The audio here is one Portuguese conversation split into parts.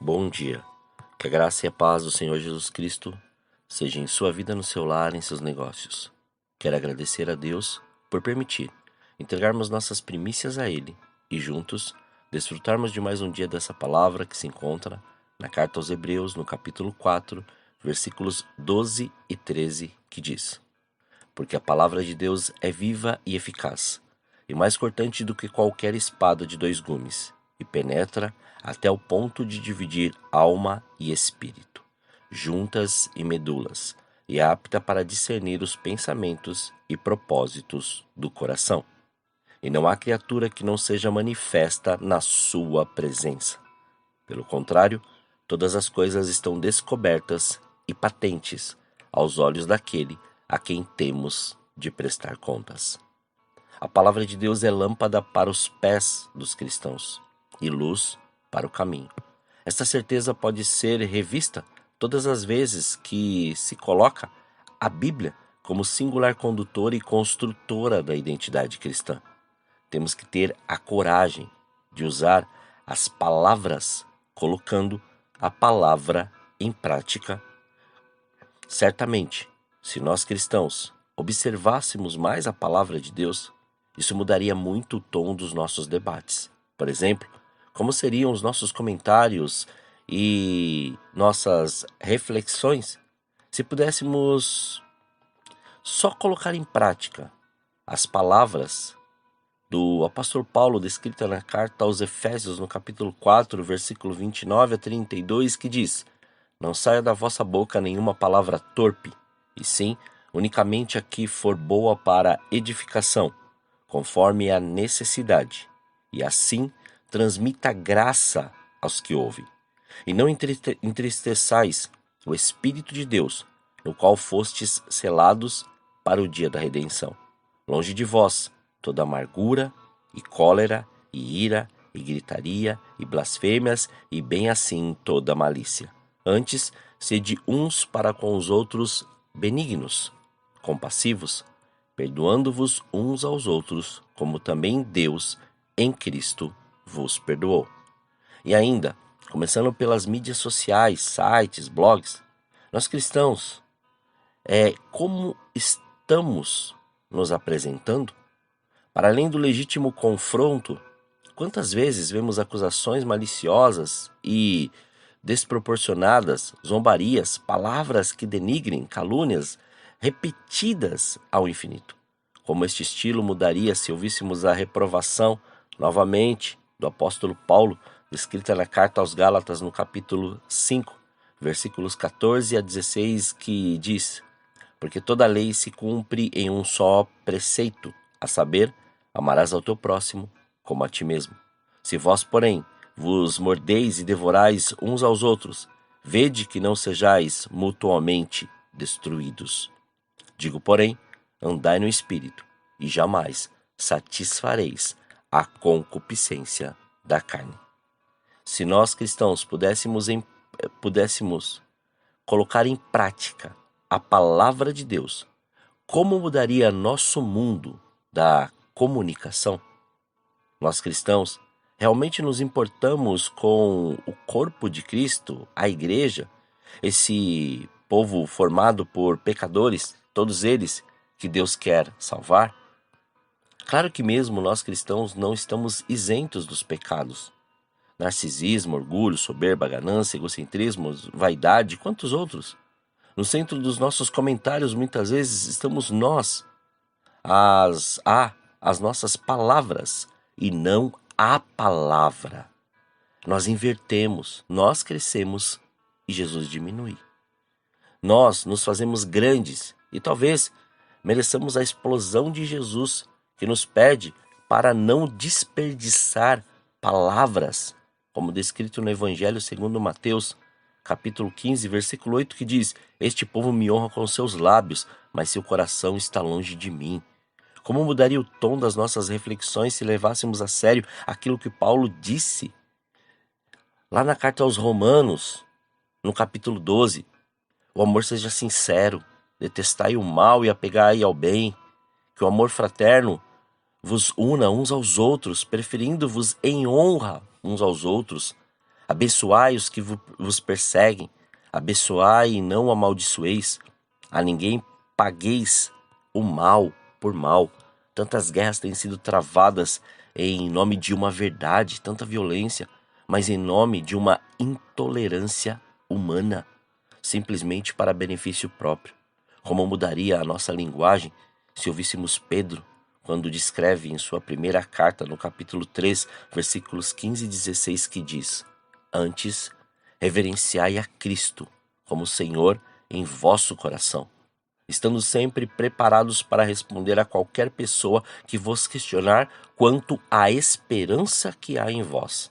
Bom dia. Que a graça e a paz do Senhor Jesus Cristo seja em sua vida, no seu lar, em seus negócios. Quero agradecer a Deus por permitir entregarmos nossas primícias a Ele e juntos desfrutarmos de mais um dia dessa palavra que se encontra na carta aos Hebreus, no capítulo 4, versículos 12 e 13, que diz: Porque a palavra de Deus é viva e eficaz, e mais cortante do que qualquer espada de dois gumes, e penetra até o ponto de dividir alma e espírito, juntas e medulas, e é apta para discernir os pensamentos e propósitos do coração. E não há criatura que não seja manifesta na sua presença. Pelo contrário, todas as coisas estão descobertas e patentes aos olhos daquele a quem temos de prestar contas. A palavra de Deus é lâmpada para os pés dos cristãos e luz para o caminho. Esta certeza pode ser revista todas as vezes que se coloca a Bíblia como singular condutora e construtora da identidade cristã. Temos que ter a coragem de usar as palavras colocando a palavra em prática. Certamente, se nós cristãos observássemos mais a palavra de Deus, isso mudaria muito o tom dos nossos debates. Por exemplo, como seriam os nossos comentários e nossas reflexões se pudéssemos só colocar em prática as palavras do apóstolo Paulo, descrita na carta aos Efésios, no capítulo 4, versículo 29 a 32, que diz: Não saia da vossa boca nenhuma palavra torpe, e sim, unicamente a que for boa para edificação, conforme a necessidade, e assim transmita graça aos que ouvem. E não entristeçais o Espírito de Deus, no qual fostes selados para o dia da redenção. Longe de vós toda amargura, e cólera, e ira, e gritaria, e blasfêmias, e bem assim toda malícia. Antes, sede uns para com os outros benignos, compassivos, perdoando-vos uns aos outros, como também Deus, em Cristo, vos perdoou. E ainda, começando pelas mídias sociais, sites, blogs, nós cristãos, como estamos nos apresentando? Para além do legítimo confronto, quantas vezes vemos acusações maliciosas e desproporcionadas, zombarias, palavras que denigrem, calúnias repetidas ao infinito? Como este estilo mudaria se ouvíssemos a reprovação, novamente, do apóstolo Paulo, descrita na carta aos Gálatas, no capítulo 5, versículos 14 a 16, que diz: Porque toda a lei se cumpre em um só preceito, a saber, amarás ao teu próximo como a ti mesmo. Se vós, porém, vos mordeis e devorais uns aos outros, vede que não sejais mutuamente destruídos. Digo, porém, andai no Espírito, e jamais satisfareis a concupiscência da carne. Se nós cristãos pudéssemos colocar em prática a palavra de Deus, como mudaria nosso mundo da comunicação? Nós cristãos realmente nos importamos com o corpo de Cristo, a igreja, esse povo formado por pecadores, todos eles que Deus quer salvar? Claro que mesmo nós cristãos não estamos isentos dos pecados. Narcisismo, orgulho, soberba, ganância, egocentrismo, vaidade, quantos outros? No centro dos nossos comentários, muitas vezes, estamos nós, as nossas palavras, e não a palavra. Nós invertemos, nós crescemos e Jesus diminui. Nós nos fazemos grandes e talvez mereçamos a explosão de Jesus, que nos pede para não desperdiçar palavras, como descrito no Evangelho segundo Mateus, capítulo 15, versículo 8, que diz: Este povo me honra com seus lábios, mas seu coração está longe de mim. Como mudaria o tom das nossas reflexões se levássemos a sério aquilo que Paulo disse lá na carta aos Romanos, no capítulo 12? O amor seja sincero, detestai o mal e apegai ao bem, que o amor fraterno vos una uns aos outros, preferindo-vos em honra uns aos outros. Abençoai os que vos perseguem, abençoai e não amaldiçoeis, a ninguém pagueis o mal por mal. Tantas guerras têm sido travadas em nome de uma verdade, tanta violência, mas em nome de uma intolerância humana, simplesmente para benefício próprio. Como mudaria a nossa linguagem se ouvíssemos Pedro, quando descreve em sua primeira carta, no capítulo 3, versículos 15 e 16, que diz: Antes, reverenciai a Cristo como Senhor em vosso coração, estando sempre preparados para responder a qualquer pessoa que vos questionar quanto à esperança que há em vós.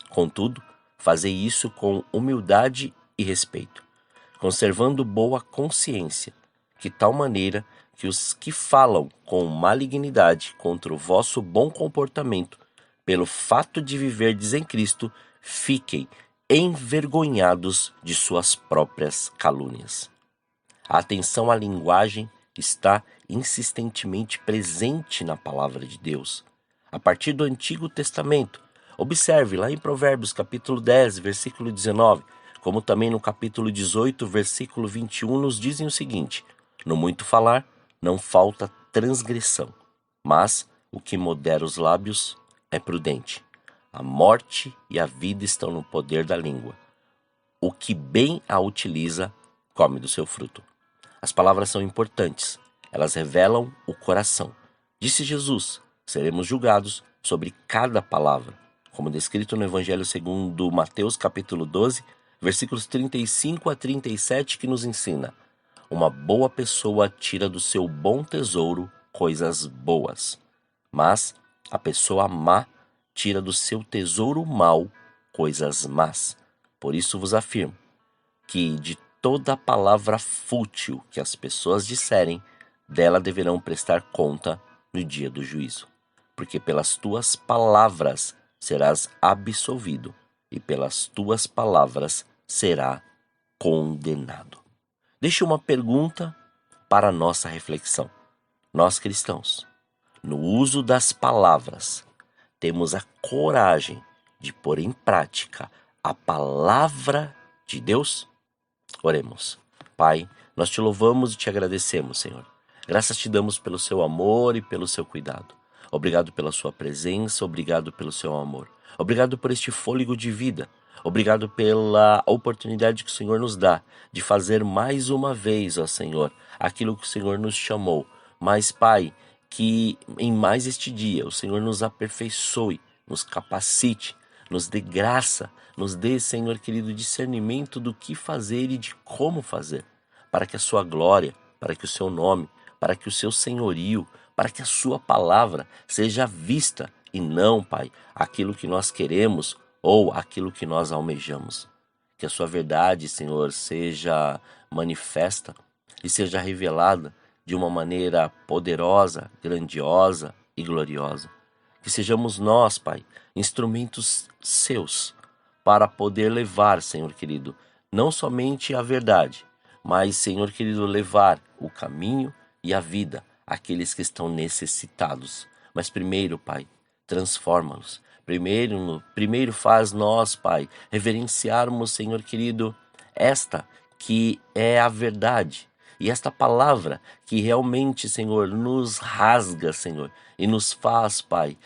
Contudo, fazei isso com humildade e respeito, conservando boa consciência, de tal maneira que os que falam com malignidade contra o vosso bom comportamento, pelo fato de viverdes em Cristo, fiquem envergonhados de suas próprias calúnias. A atenção à linguagem está insistentemente presente na palavra de Deus. A partir do Antigo Testamento, observe lá em Provérbios capítulo 10, versículo 19, como também no capítulo 18, versículo 21, nos dizem o seguinte: no muito falar não falta transgressão, mas o que modera os lábios é prudente. A morte e a vida estão no poder da língua. O que bem a utiliza, come do seu fruto. As palavras são importantes, elas revelam o coração. Disse Jesus: seremos julgados sobre cada palavra, como descrito no Evangelho segundo Mateus capítulo 12, versículos 35 a 37, que nos ensina: uma boa pessoa tira do seu bom tesouro coisas boas, mas a pessoa má tira do seu tesouro mau coisas más. Por isso vos afirmo que de toda palavra fútil que as pessoas disserem, dela deverão prestar conta no dia do juízo. Porque pelas tuas palavras serás absolvido, e pelas tuas palavras será condenado. Deixo uma pergunta para a nossa reflexão. Nós cristãos, no uso das palavras, temos a coragem de pôr em prática a palavra de Deus? Oremos. Pai, nós te louvamos e te agradecemos, Senhor. Graças te damos pelo seu amor e pelo seu cuidado. Obrigado pela sua presença, obrigado pelo seu amor. Obrigado por este fôlego de vida. Obrigado pela oportunidade que o Senhor nos dá de fazer mais uma vez, ó Senhor, aquilo que o Senhor nos chamou. Mas, Pai, que em mais este dia o Senhor nos aperfeiçoe, nos capacite, nos dê graça, nos dê, Senhor querido, discernimento do que fazer e de como fazer, para que a sua glória, para que o seu nome, para que o seu senhorio, para que a sua palavra seja vista e não, Pai, aquilo que nós queremos ou aquilo que nós almejamos. Que a sua verdade, Senhor, seja manifesta e seja revelada de uma maneira poderosa, grandiosa e gloriosa. Que sejamos nós, Pai, instrumentos seus para poder levar, Senhor querido, não somente a verdade, mas, Senhor querido, levar o caminho e a vida àqueles que estão necessitados. Mas primeiro, Pai, transforma-nos. Primeiro faz nós, Pai, reverenciarmos, Senhor querido, esta que é a verdade. E esta palavra que realmente, Senhor, nos rasga, Senhor, e nos faz, Pai,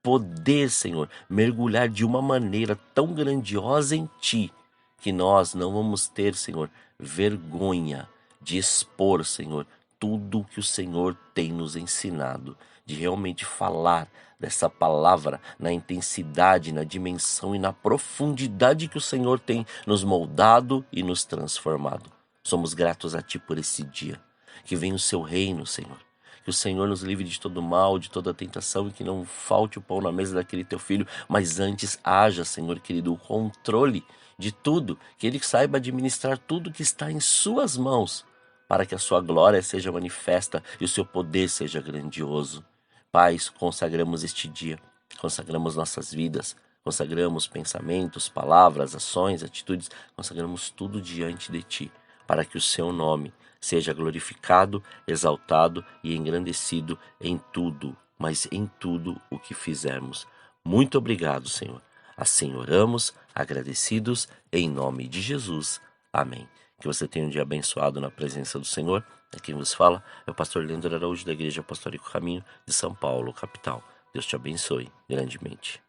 poder, Senhor, mergulhar de uma maneira tão grandiosa em Ti, que nós não vamos ter, Senhor, vergonha de expor, Senhor, tudo que o Senhor tem nos ensinado, de realmente falar dessa palavra na intensidade, na dimensão e na profundidade que o Senhor tem nos moldado e nos transformado. Somos gratos a Ti por esse dia. Que venha o Seu reino, Senhor. Que o Senhor nos livre de todo mal, de toda tentação e que não falte o pão na mesa daquele Teu Filho, mas antes haja, Senhor querido, o controle de tudo, que Ele saiba administrar tudo que está em Suas mãos, para que a Sua glória seja manifesta e o Seu poder seja grandioso. Pai, consagramos este dia, consagramos nossas vidas, consagramos pensamentos, palavras, ações, atitudes, consagramos tudo diante de Ti, para que o Seu nome seja glorificado, exaltado e engrandecido em tudo, mas em tudo o que fizermos. Muito obrigado, Senhor. Assim oramos, agradecidos, em nome de Jesus. Amém. Que você tenha um dia abençoado na presença do Senhor. Quem vos fala é o pastor Leandro Araújo, da Igreja Apostólico Caminho de São Paulo, capital. Deus te abençoe grandemente.